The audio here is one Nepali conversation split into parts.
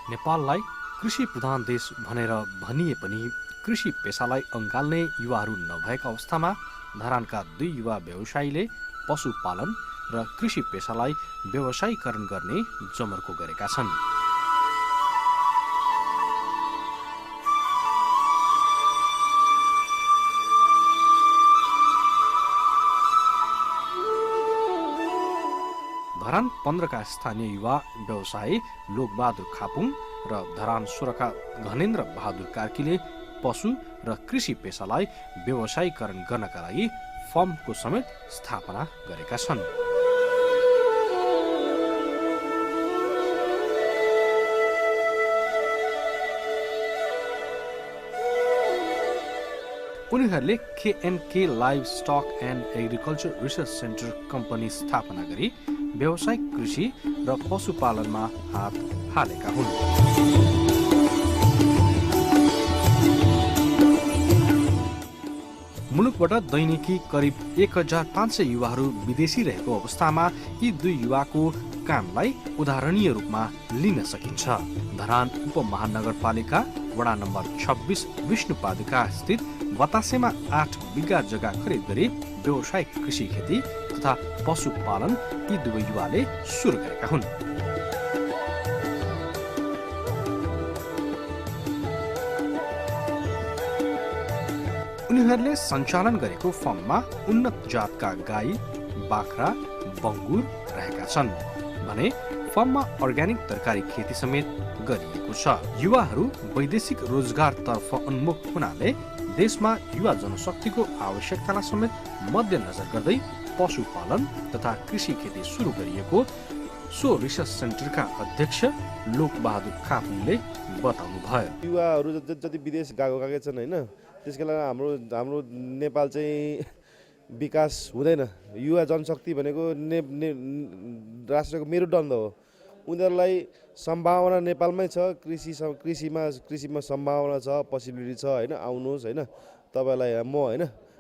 नेपाललाई कृषि प्रधान देश भनेर भनिए पनि कृषि पेसालाई अँगाल्ने युवाहरू नभएका अवस्थामा धरानका 2 युवा व्यवसायीले पशुपालन र कृषि पेसालाई व्यवसायीकरण गर्ने जमर्को गरेका छन्। धरान 15 का स्थानीय युवा व्यवसायी लोकबहादुर खापुङ र धरान 16 का घनेन्द्र बहादुर कार्कीले पशु र कृषि पेसालाई व्यवसायीकरण गर्नका लागि फर्मको समेत स्थापना गरेका छन्। उनीहरूले KNK live stock and agriculture research centre company स्थापना गरी व्यावसायिक कृषि र पशुपालनमा हात हालेका हुन्। मुलुकबाट दैनिकी करिब 1500 युवाहरू विदेशी रहेको अवस्थामा यी 2 युवाको कामलाई उदाहरणीय रूपमा लिन सकिन्छ। धरान उपमहानगरपालिका वडा नम्बर 26 विष्णुपादुका स्थित बतासेमा 8 बिघा जग्गा खरिद गरी व्यावसायिक कृषि खेती तथा पशुपालन यी 2 युवाले सुरु गरेका हुन्। उनीहरूले सञ्चालन गरेको फर्ममा उन्नत जातका गाई, बाख्रा, बङ्गुर रहेका छन् भने फर्ममा अर्ग्यानिक तरकारी खेती समेत गरिएको छ। युवाहरू वैदेशिक रोजगारतर्फ उन्मुख हुनाले देशमा युवा जनशक्तिको आवश्यकतालाई समेत मध्यनजर गर्दै पशुपालन तथा कृषि खेती सुरु गरिएको सो रिसर्च सेन्टरका अध्यक्ष लोकबहादुर खापुङले बताउनु भयो। युवाहरू जति विदेश गएका छन् हैन, त्यसका लागि हाम्रो नेपाल चाहिँ विकास हुँदैन। युवा जनशक्ति भनेको राष्ट्रको मेरुदण्ड हो। उनीहरूलाई सम्भावना नेपालमै छ। कृषिमा सम्भावना छ, पोसिबिलिटी छ हैन। आउनुहोस् हैन, तपाईलाई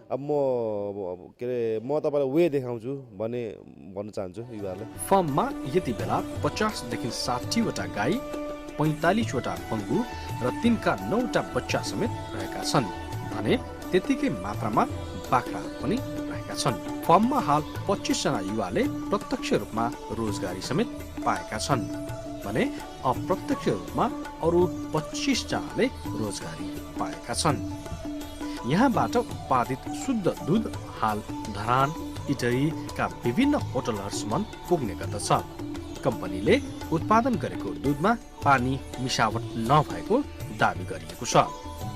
म तपाईलाई वे देखाउँछु भन्न चाहन्छु युवाहरूलाई। फर्ममा यति बेला 50 देखि 60 वटा गाई, 45 वटा बङ्गु र 3 का 9 वटा बच्चा समेत रहेका छन् भने त्यतिकै मात्रामा बाख्रा पनि रहेका छन्। फर्ममा हाल 25 जना युवाले प्रत्यक्ष रूपमा रोजगारी समेत पाएका छन् भने अप्रत्यक्ष रूपमा अरु 25 जनाले रोजगारी पाएका छन्। यहाँबाट उत्पादित शुद्ध दूध हाल धरान, इटरीका विभिन्न होटलहरूसम्म पुग्ने गर्दछ। कम्पनीले उत्पादन गरेको दूधमा पानी मिसावट नभएको दावी गरिएको छ।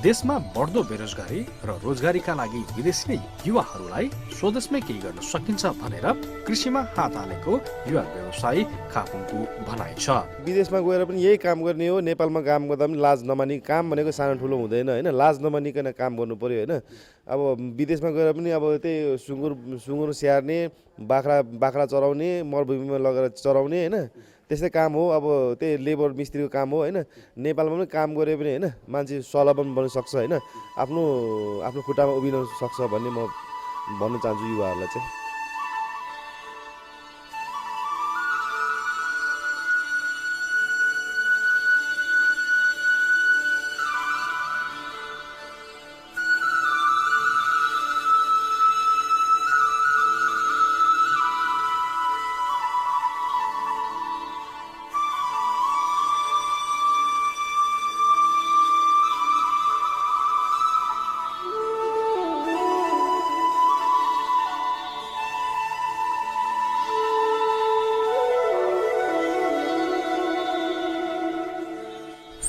देशमा बढ्दो बेरोजगारी र रोजगारीका लागि विदेशी युवाहरूलाई स्वदेशमै केही गर्न सकिन्छ भनेर कृषिमा हात हालेको युवा व्यवसायी खापुङको भनाइ छ। विदेशमा गएर पनि यही काम गर्ने हो। नेपालमा काम गर्दा पनि लाज नमानी, काम भनेको सानो ठुलो हुँदैन हैन। लाज नमानिकन काम गर्नु पर्यो हैन। अब विदेशमा गएर पनि अब त्यही सुँगुर स्याहार्ने, बाख्रा चराउने, मरुभूमिमा लगेर चराउने हैन, त्यस्तै काम हो। अब त्यही लेबर मिस्त्रीको काम हो हैन। नेपालमा पनि काम गरे पनि हैन, मान्छे स्वावलम्बन बन्न सक्छ हैन, आफ्नो खुट्टामा उभिन सक्छ भन्ने म भन्न चाहन्छु युवाहरूलाई चाहिँ।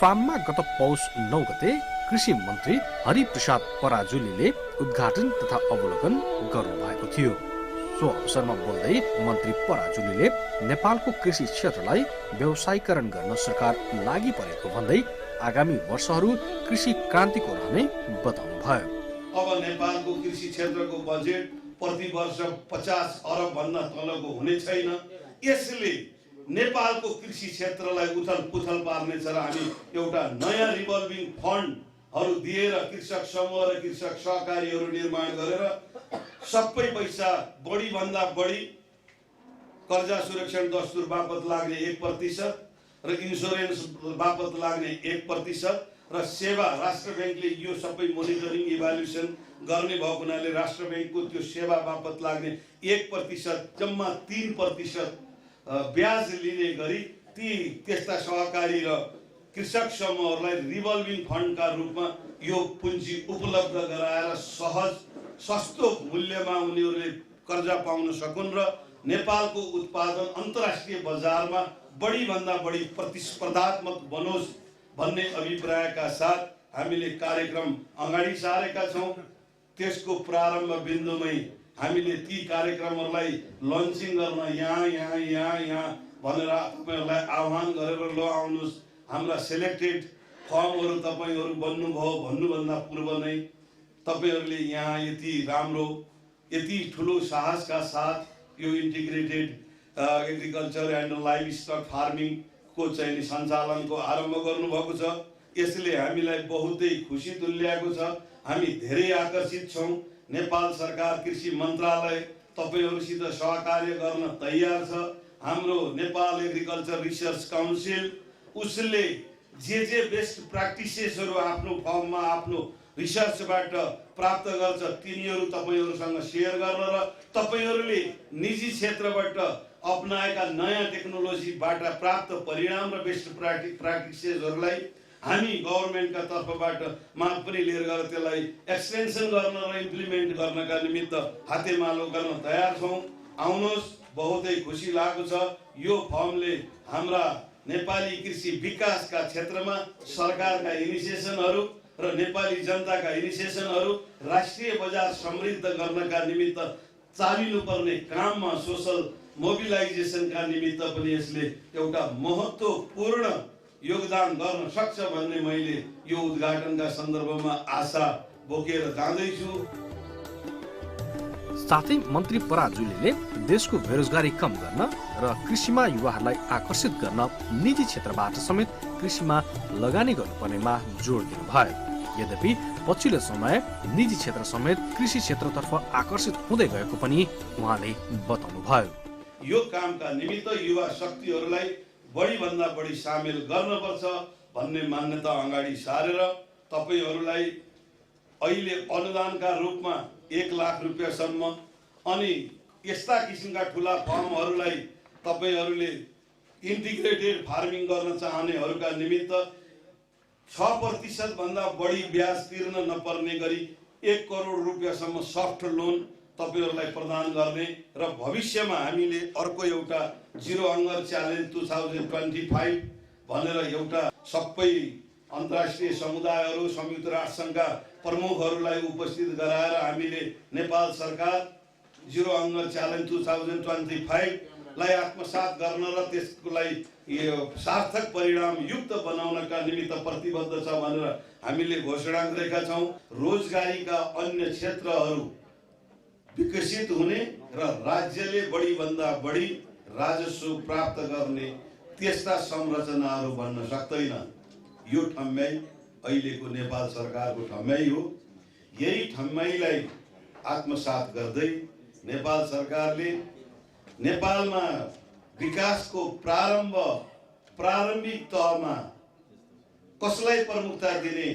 फार्ममा गत पौष 9 गते कृषि मन्त्री हरिप्रसाद पराजुलीले उद्घाटन तथा अवलोकन गर्नु भएको थियो। सो अवसरमा बोल्दै मन्त्री पराजुलीले नेपालको कृषि क्षेत्रलाई व्यवसायीकरण गर्न सरकार लागि परेको भन्दै आगामी वर्षहरू कृषि क्रान्तिको रहने बताउनु भयो। अब नेपालको कृषि क्षेत्रको बजेट प्रति वर्ष 50 अरब भन्दा तलको हुने छैन। यसले नेपालको कृषि क्षेत्रलाई उथल-पुथल पार्नेछ र हामी एउटा नयाँ रिभल्भिङ फन्डहरू दिएर कृषक समूह र कृषक सहकारीहरू निर्माण गरेर सबै पैसा बढी भन्दा बढी कर्जा सुरक्षण दस्तुर बापत लाग्ने 1% र इन्सुरेन्स बापत लाग्ने 1% र सेवा राष्ट्र ब्याङ्कले यो सबै मोनिटरिङ इभ्यालुएसन गर्ने भएको हुनाले राष्ट्र ब्याङ्कको त्यो सेवा बापत लाग्ने 1% जम्मा 3% ब्याज लिने गरी त्यस्ता सहकारी र कृषक समूहहरूलाई रिभल्भिङ फन्डका रूपमा यो पुँजी उपलब्ध गराएर सहज सस्तो मूल्यमा उनीहरूले कर्जा पाउन सकुन् र नेपालको उत्पादन अन्तर्राष्ट्रिय बजारमा बढीभन्दा बढी प्रतिस्पर्धात्मक बनोस् भन्ने अभिप्रायका साथ हामीले कार्यक्रम अगाडि सारेका छौँ। त्यसको प्रारम्भ बिन्दुमै हामीले ती कार्यक्रमहरूलाई लन्चिङ गर्न यहाँ भनेर तपाईँहरूलाई आह्वान गरेर ल आउनुहोस्, हाम्रा सेलेक्टेड फर्महरू तपाईँहरू बन्नुभयो भन्नुभन्दा पूर्व नै तपाईँहरूले यहाँ यति राम्रो यति ठुलो साहसका साथ यो integrated agriculture and livestock फार्मिङको चाहिँ सञ्चालनको आरम्भ गर्नुभएको छ। यसले हामीलाई बहुतै खुसी तुल्याएको छ। हामी धेरै आकर्षित छौँ। नेपाल सरकार कृषि मन्त्रालय तपाईँहरूसित सहकार्य गर्न तयार छ। हाम्रो नेपाल एग्रिकल्चर रिसर्च काउन्सिल उसले जे बेस्ट प्र्याक्टिसेसहरू आफ्नो फर्ममा आफ्नो रिसर्चबाट प्राप्त गर्छ तिनीहरू तपाईँहरूसँग सेयर गर्न र तपाईँहरूले निजी क्षेत्रबाट अपनाएका नयाँ टेक्नोलोजीबाट प्राप्त परिणाम र बेस्ट प्र्याक्टिसेसहरूलाई हामी गभर्मेन्टका तर्फबाट माग पनि लिएर गएर त्यसलाई एक्सटेन्सन गर्न र इम्प्लिमेन्ट गर्नका निमित्त हातेमालो गर्न तयार छौँ। आउनुहोस्, बहुतै खुसी लागेको छ। यो फर्मले हाम्रा नेपाली कृषि विकासका क्षेत्रमा सरकारका इनिसिएसनहरू र नेपाली जनताका इनिसिएसनहरू राष्ट्रिय बजार समृद्ध गर्नका निमित्त चालिनुपर्ने काममा सोसल मोबिलाइजेसनका निमित्त पनि यसले एउटा महत्त्वपूर्ण योगदान गर्न सक्छ भन्ने मैले यो उद्घाटनका सन्दर्भमा आशा बोकेर जाँदैछु। साथै मन्त्री पराजुलीले देशको बेरोजगारी कम गर्न र कृषिमा युवाहरूलाई आकर्षित गर्न निजी क्षेत्रबाट समेत कृषिमा लगानी गर्नुपर्नेमा जोड दिनुभयो। यद्यपि पछिल्लो समय निजी क्षेत्र समेत कृषि क्षेत्रतर्फ आकर्षित हुँदै गएको पनि उहाँले बताउनुभयो। यो कामका निमित्त युवा शक्तिहरूलाई बढीभन्दा बढी सामेल गर्नुपर्छ भन्ने मान्यता अगाडि सारेर तपाईँहरूलाई अहिले अनुदानका रूपमा 1 लाख रुपियाँसम्म अनि यस्ता किसिमका ठुला फर्महरूलाई तपाईँहरूले इन्टिग्रेटेड फार्मिङ गर्न चाहनेहरूका निमित्त 6% भन्दा बढी ब्याज तिर्न नपर्ने गरी 1 करोड रुपियाँसम्म सफ्ट लोन तपाईँहरूलाई प्रदान गर्ने र भविष्यमा हामीले अर्को एउटा जिरो हङ्गर च्यालेन्ज 2025 भनेर एउटा सबै अन्तर्राष्ट्रिय समुदायहरू संयुक्त राष्ट्रसङ्घका प्रमुखहरूलाई उपस्थित गराएर हामीले नेपाल सरकार जिरो हङ्गर च्यालेन्ज 2025 लाई आत्मसात गर्न र त्यसलाई सार्थक परिणाम युक्त बनाउनका निमित्त प्रतिबद्ध छ भनेर हामीले घोषणा गरेका छौँ। रोजगारीका अन्य क्षेत्रहरू विकसित हुने र राज्यले बढीभन्दा बढी राजस्व प्राप्त गर्ने त्यस्ता संरचनाहरू बन्न सक्दैन। यो ठम्याइ अहिलेको नेपाल सरकारको ठम्याइ हो। यही ठम्याइलाई आत्मसात गर्दै नेपाल सरकारले नेपालमा विकासको प्रारम्भिक तहमा कसलाई प्रमुखता दिने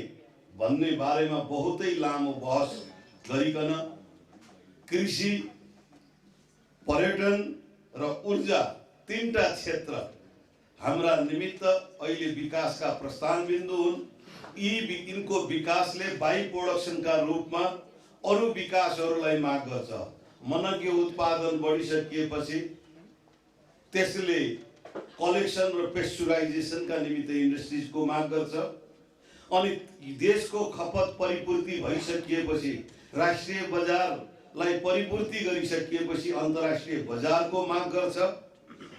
भन्ने बारेमा बहुतै लामो बहस गरिकन कृषि, पर्यटन र ऊर्जा तीनटा क्षेत्र हाम्रा निमित्त अहिले विकासका प्रस्थान बिन्दु हुन्। यिनको विकासले बाइ प्रोडक्सनका रूपमा अरू विकासहरूलाई माग गर्छ। मनज्ञ उत्पादन बढिसकिएपछि त्यसले कलेक्सन र पेस्चुराइजेसनका निमित्त इन्डस्ट्रिजको माग गर्छ अनि देशको खपत परिपूर्ति भइसकिएपछि राष्ट्रिय बजारलाई परिपूर्ति गरिसकिएपछि अन्तर्राष्ट्रिय बजारको माग गर्छ।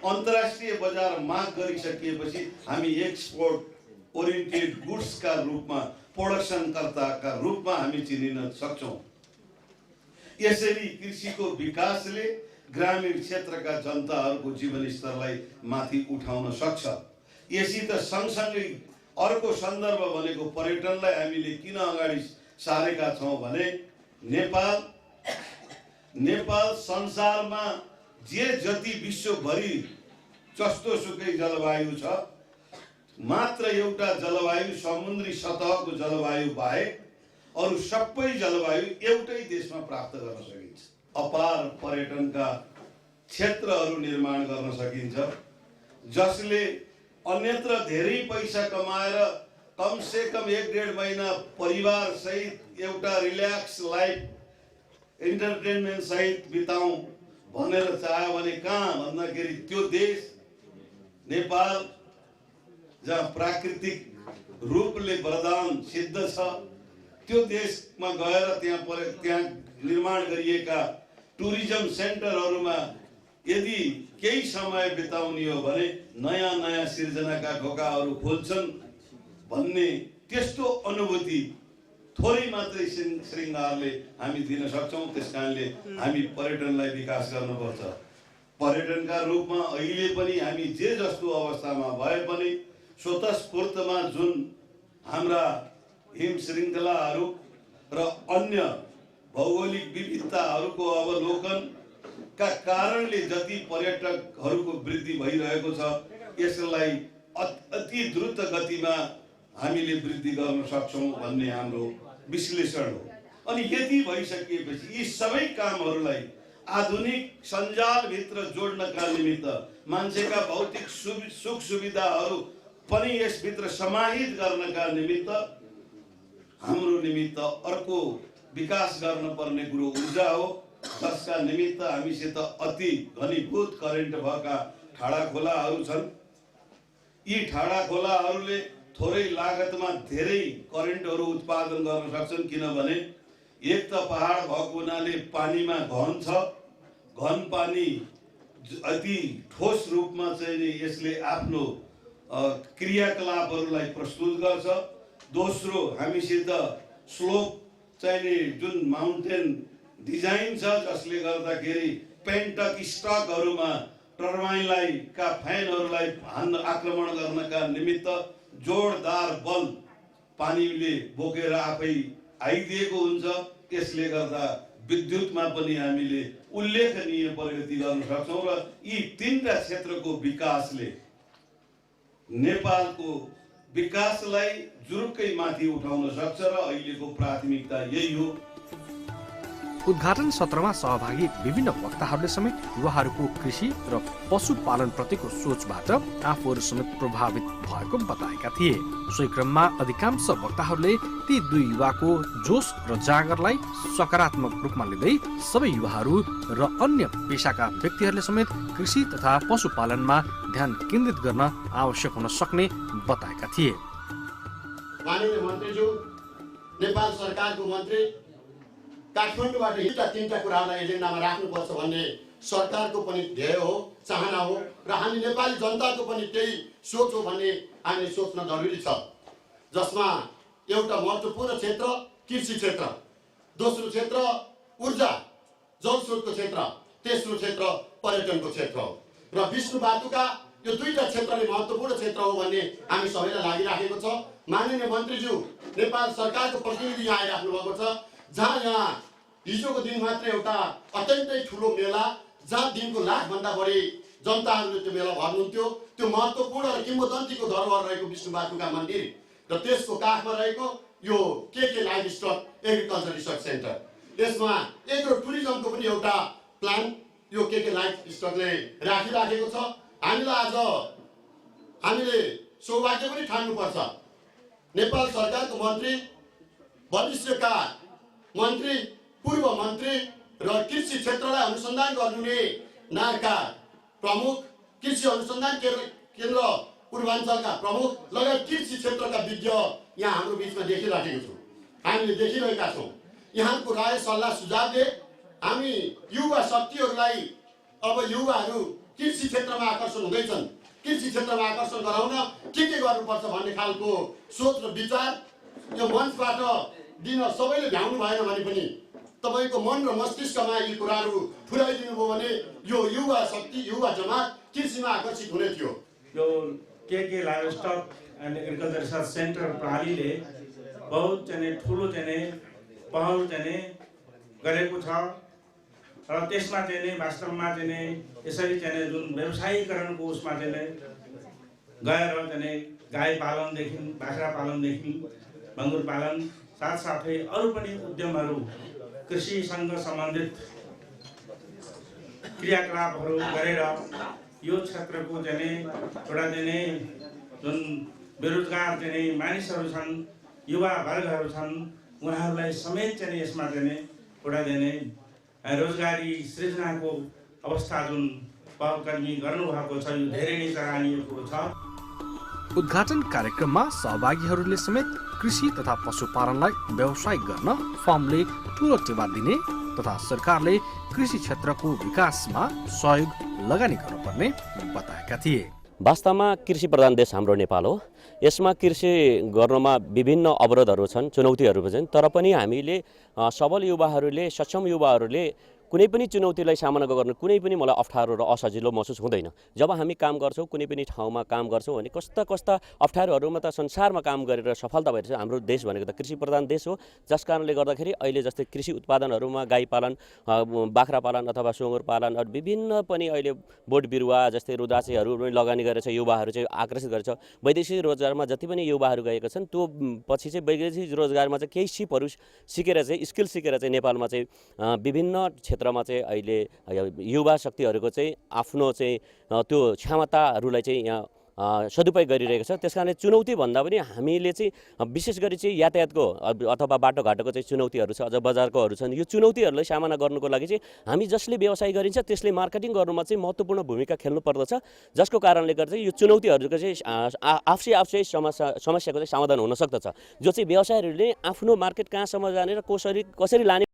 अन्तर्राष्ट्रिय बजार माग गरिसकिएपछि हामी एक्सपोर्ट ओरिएन्टेड गुड्सका रूपमा प्रोडक्सनकर्ताका रूपमा हामी चिनिन सक्छौँ। यसरी कृषिको विकासले ग्रामीण क्षेत्रका जनताहरूको जीवनस्तरलाई माथि उठाउन सक्छ। यसित सँगसँगै अर्को सन्दर्भ भनेको पर्यटनलाई हामीले किन अगाडि सारेका छौँ भने नेपाल संसारमा जति विश्वभरि जस्तो सुकै जलवायु छ मात्र एउटा जलवायु समुद्री सतहको जलवायु बाहेक अरू सबै जलवायु एउटै देशमा प्राप्त गर्न सकिन्छ। अपार पर्यटनका क्षेत्रहरू निर्माण गर्न सकिन्छ जसले अन्यत्र धेरै पैसा कमाएर कम से कम 1-1.5 महिना परिवार सहित एउटा रिल्याक्स लाइफ इन्टरटेनमेन्ट सहित बिताउँ भनेर चाह्यो भने कहाँ भन्दाखेरि त्यो देश नेपाल जहाँ प्राकृतिक रूपले वरदान सिद्ध छ त्यो देशमा गएर त्यहाँ निर्माण गरिएका टुरिज्म सेन्टरहरूमा यदि केही समय बिताउने हो भने नयाँ नयाँ सिर्जनाका ढोकाहरू खोल्छन् भन्ने त्यस्तो अनुभूति थोरै मात्रै श्रृङ्गारले हामी दिन सक्छौँ। त्यसकारणले हामी पर्यटनलाई विकास गर्नुपर्छ। पर्यटनका रूपमा अहिले पनि हामी जे जस्तो अवस्थामा भए पनि स्वतस्फूर्तमा जुन हाम्रा हिम श्रृङ्खलाहरू र अन्य भौगोलिक विविधताहरूको अवलोकनका कारणले जति पर्यटकहरूको वृद्धि भइरहेको छ यसलाई अति द्रुत गतिमा हामीले वृद्धि गर्न सक्छौँ भन्ने हाम्रो विश्लेषण हो। अनि यति भइसकेपछि यी सबै कामहरूलाई आधुनिक सञ्जालभित्र जोड्नका निमित्त मान्छेका भौतिक सुख सुविधाहरू पनि यसभित्र समाहित गर्नका निमित्त हाम्रो निमित्त अर्को विकास गर्न पर्ने कुरो ऊर्जा हो, जसका निमित्त हामीसित अति घनीभूत करेन्ट भएका ठाडा खोलाहरू छन्। यी ठाडा खोलाहरूले थोरै लागतमा धेरै करेन्टहरू उत्पादन गर्न सक्छन् किनभने एक त पहाड भएको हुनाले पानीमा घन छ, घन पानी अति ठोस रूपमा चाहिँ यसले आफ्नो क्रियाकलापहरूलाई प्रस्तुत गर्छ। दोस्रो हामीसित स्लोप चाहिने जुन माउन्टेन डिजाइन छ जसले गर्दाखेरि पेन्टक स्टकहरूमा टर्बाइनलाई का फ्यानहरूलाई आक्रमण गर्नका निमित्त जोरदार बल पानीले बोकेर आफै आइदिएको हुन्छ। यसले गर्दा विद्युतमा पनि हामीले उल्लेखनीय प्रगति गर्न सक्छौँ र यी तीनटा क्षेत्रको विकासले नेपालको विकासलाई जुरुक्कै माथि उठाउन सक्छ र अहिलेको प्राथमिकता यही हो। उद्घाटन सत्रमा सहभागी विभिन्न वक्ताहरूले समेत युवाहरूको कृषि र पशुपालन प्रतिको सोचबाट आफूहरू समेत प्रभावित भएको बताएका थिए। सोही क्रममा अधिकांश वक्ताहरूले ती दुई युवाको जोश र जागरलाई सकारात्मक रूपमा लिँदै सबै युवाहरू र अन्य पेशाका व्यक्तिहरूले समेत कृषि तथा पशुपालनमा ध्यान केन्द्रित गर्न आवश्यक हुन सक्ने बताएका थिए। माननीय मन्त्रीज्यू, नेपाल सरकारको मन्त्री काठमाडौँबाट यी तीनटा कुराहरूलाई एजेन्डामा राख्नुपर्छ भन्ने सरकारको पनि ध्येय हो, चाहना हो र हामी नेपाली जनताको पनि त्यही सोच हो भन्ने हामीले सोच्न जरुरी छ। जसमा एउटा महत्त्वपूर्ण क्षेत्र कृषि क्षेत्र, दोस्रो क्षेत्र ऊर्जा जलस्रोतको क्षेत्र, तेस्रो क्षेत्र पर्यटनको क्षेत्र हो र विष्णु वातुका यो दुईटा क्षेत्रले महत्त्वपूर्ण क्षेत्र हो भन्ने हामी सबैलाई लागिराखेको छ। माननीय मन्त्रीज्यू, नेपाल सरकारको प्रतिनिधि यहाँ आइराख्नु भएको छ, जहाँ यहाँ हिजोको दिन मात्र एउटा अत्यन्तै ठुलो मेला, जहाँ दिनको लाखभन्दा बढी जनताहरूले त्यो मेला भर्नुहुन्थ्यो। त्यो महत्त्वपूर्ण र किम्वदन्तीको धरोहर रहेको विष्णु वातुका मन्दिर र त्यसको काखमा रहेको यो K life stock agriculture research centre, यसमा एग्रो टुरिज्मको पनि एउटा प्लान यो के लाइफ स्टकले राखिराखेको छ। हामीले सौभाग्य पनि ठान्नुपर्छ, नेपाल सरकारको मन्त्री, भविष्यका मन्त्री, पूर्व मन्त्री र कृषि क्षेत्रलाई अनुसन्धान गर्नुहुने नारका प्रमुख, कृषि अनुसन्धान केन्द्र पूर्वाञ्चलका प्रमुख लगायत कृषि क्षेत्रका विज्ञ यहाँ हाम्रो बिचमा देखिराखेको छौँ, हामीले देखिरहेका छौँ। यहाँको राय सल्लाह सुझावले हामी युवा शक्तिहरूलाई, अब युवाहरू कृषि क्षेत्रमा आकर्षण हुँदैछन्, कृषि क्षेत्रमा आकर्षण गराउन के गर्नुपर्छ भन्ने खालको सोच र विचार यो मञ्चबाट दिन सबैले भ्याउनु भएन भने पनि तपाईँको मन र मस्तिष्कमा यी कुराहरू फुराइदिनु भयो भने यो युवा शक्ति, युवा जमात कृषिमा आकर्षित हुने थियो। यो K life stock and agriculture research centre प्रणालीले बहुत चाहिँ ठुलो चाहिँ पहल चाहिँ गरेको छ र त्यसमा चाहिँ वास्तवमा चाहिँ यसरी चाहिँ जुन व्यवसायीकरणको उसमा चाहिँ गएर चाहिँ गाई पालनदेखि बाख्रा पालनदेखि भङ्गुर पालन साथसाथै अरू पनि उद्यमहरू कृषिसँग सम्बन्धित क्रियाकलापहरू गरेर यो क्षेत्रको चाहिँ एउटा चाहिँ जुन बेरोजगार चाहिँ मानिसहरू छन्, युवा वर्गहरू छन्, उहाँहरूलाई समेत चाहिँ यसमा चाहिँ एउटा चाहिँ रोजगारी सृजनाको अवस्था जुन पहलकर्मी गर्नुभएको छ, यो धेरै नै सराहनीयको छ। उद्घाटन कार्यक्रममा सहभागीहरूले समेत कृषि तथा पशुपालनलाई व्यवसायिक गर्न फार्मले ठूलो टेवा दिने तथा सरकारले कृषि क्षेत्रको विकासमा सहयोग लगानी गर्नुपर्ने बताएका थिए। वास्तवमा कृषि प्रधान देश हाम्रो नेपाल हो। यसमा कृषि गर्नमा विभिन्न अवरोधहरू छन्, चुनौतीहरू छन्, तर पनि हामीले सबल युवाहरूले, सक्षम युवाहरूले कुनै पनि चुनौतीलाई सामना गर्न कुनै पनि मलाई अप्ठ्यारो र असजिलो महसुस हुँदैन। जब हामी काम गर्छौँ, कुनै पनि ठाउँमा काम गर्छौँ भने कस्ता कस्ता अप्ठ्यारोहरूमा त संसारमा काम गरेर सफलता भइरहेछ। हाम्रो देश भनेको त कृषि प्रधान देश हो, जस कारणले गर्दाखेरि अहिले जस्तै कृषि उत्पादनहरूमा गाई पालन, बाख्रा पालन अथवा सुँगुर पालन, अरू विभिन्न पनि अहिले बोट बिरुवा जस्तै रुदासेहरू पनि लगानी गरेर युवाहरू चाहिँ आकर्षित गरेछ। वैदेशिक रोजगारमा जति पनि युवाहरू गएका छन्, त्यो पछि चाहिँ वैदेशिक रोजगारमा चाहिँ केही सिपहरू सिकेर चाहिँ स्किल सिकेर चाहिँ नेपालमा चाहिँ विभिन्न क्षेत्रमा चाहिँ अहिले युवा शक्तिहरूको चाहिँ आफ्नो चाहिँ त्यो क्षमताहरूलाई चाहिँ यहाँ सदुपयोग गरिरहेको छ। त्यसकारणले चुनौती भन्दा पनि हामीले चाहिँ विशेष गरी चाहिँ यातायातको अथवा बाटोघाटोको चाहिँ चुनौतीहरू छ, अझ बजारकोहरू छन्। यो चुनौतीहरूलाई सामना गर्नुको लागि चाहिँ हामी जसले व्यवसाय गरिन्छ त्यसले मार्केटिङ गर्नुमा चाहिँ महत्त्वपूर्ण भूमिका खेल्नु पर्दछ, जसको कारणले गर्दा यो चुनौतीहरूको चाहिँ आफै समस्याको चाहिँ समाधान हुन सक्दछ। जो चाहिँ व्यवसायीहरूले आफ्नो मार्केट कहाँसम्म जाने र कसरी लाने